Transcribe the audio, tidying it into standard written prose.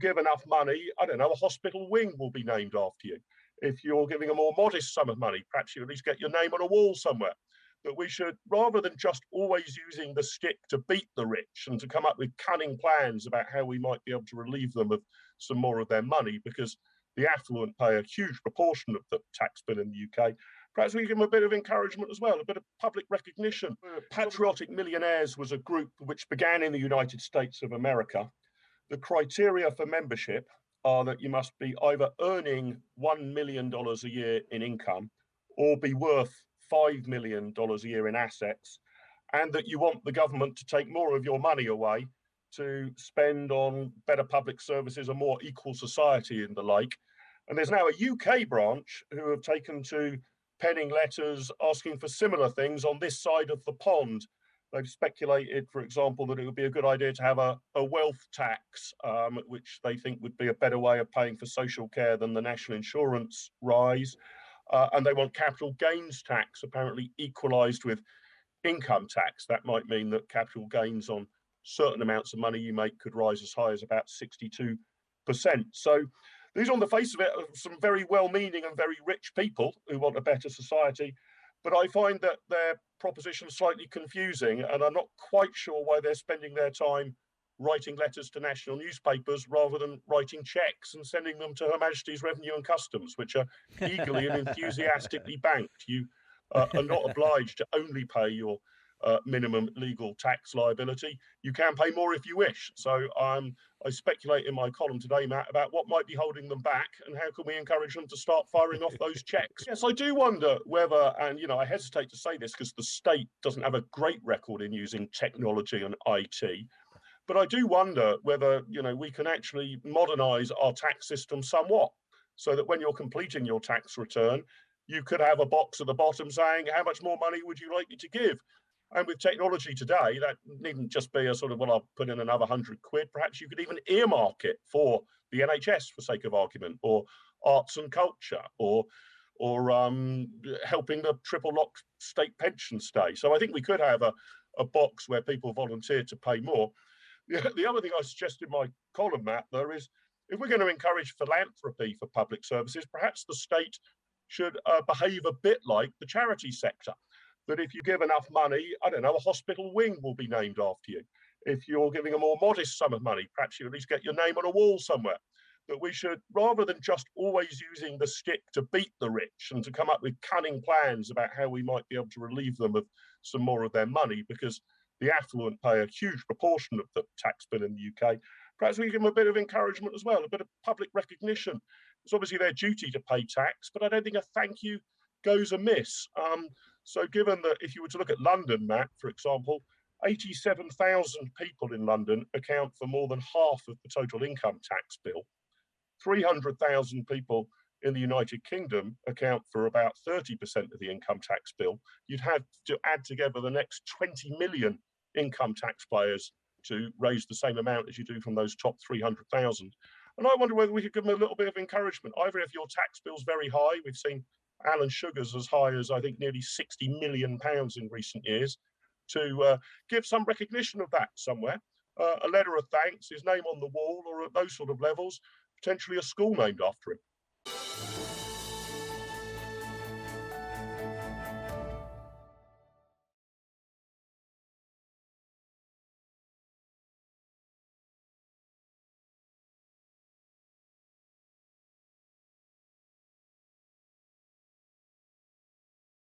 give enough money, I don't know, a hospital wing will be named after you. If you're giving a more modest sum of money, perhaps you at least get your name on a wall somewhere. That we should, rather than just always using the stick to beat the rich and to come up with cunning plans about how we might be able to relieve them of some more of their money, because the affluent pay a huge proportion of the tax bill in the UK, perhaps we give them a bit of encouragement as well, a bit of public recognition. Patriotic Millionaires was a group which began in the United States of America. The criteria for membership are that you must be either earning $1 million a year in income or be worth $5 million a year in assets, and that you want the government to take more of your money away to spend on better public services, a more equal society and the like. And there's now a UK branch who have taken to penning letters asking for similar things on this side of the pond. They've speculated, for example, that it would be a good idea to have a wealth tax, which they think would be a better way of paying for social care than the national insurance rise. And they want capital gains tax apparently equalised with income tax. That might mean that capital gains on certain amounts of money you make could rise as high as about 62%. So these, on the face of it, are some very well-meaning and very rich people who want a better society. But I find that their proposition is slightly confusing, and I'm not quite sure why they're spending their time writing letters to national newspapers rather than writing cheques and sending them to Her Majesty's Revenue and Customs, which are eagerly and enthusiastically banked. You are not obliged to only pay your minimum legal tax liability. You can pay more if you wish. So I speculate in my column today, Matt, about what might be holding them back and how can we encourage them to start firing off those checks. Yes, I do wonder whether, and I hesitate to say this because the state doesn't have a great record in using technology and IT, but I do wonder whether, we can actually modernise our tax system somewhat so that when you're completing your tax return, you could have a box at the bottom saying, how much more money would you like me to give? And with technology today, that needn't just be a sort of, well, I'll put in another £100. Perhaps you could even earmark it for the NHS, for sake of argument, or arts and culture, or helping the triple locked state pension stay. So I think we could have a box where people volunteer to pay more. The other thing I suggest in my column, Matt, there is, if we're going to encourage philanthropy for public services, perhaps the state should behave a bit like the charity sector. That if you give enough money, I don't know, a hospital wing will be named after you. If you're giving a more modest sum of money, perhaps you at least get your name on a wall somewhere. That we should, rather than just always using the stick to beat the rich and to come up with cunning plans about how we might be able to relieve them of some more of their money, because the affluent pay a huge proportion of the tax bill in the UK, perhaps we give them a bit of encouragement as well, a bit of public recognition. It's obviously their duty to pay tax, but I don't think a thank you goes amiss. So given that if you were to look at London, Matt, for example, 87,000 people in London account for more than half of the total income tax bill. 300,000 people in the United Kingdom account for about 30% of the income tax bill. You'd have to add together the next 20 million income taxpayers to raise the same amount as you do from those top 300,000. And I wonder whether we could give them a little bit of encouragement. Either if your tax bill's very high, we've seen Alan Sugar's as high as, I think, nearly £60 million in recent years, to give some recognition of that somewhere. A letter of thanks, his name on the wall, or at those sort of levels, potentially a school named after him.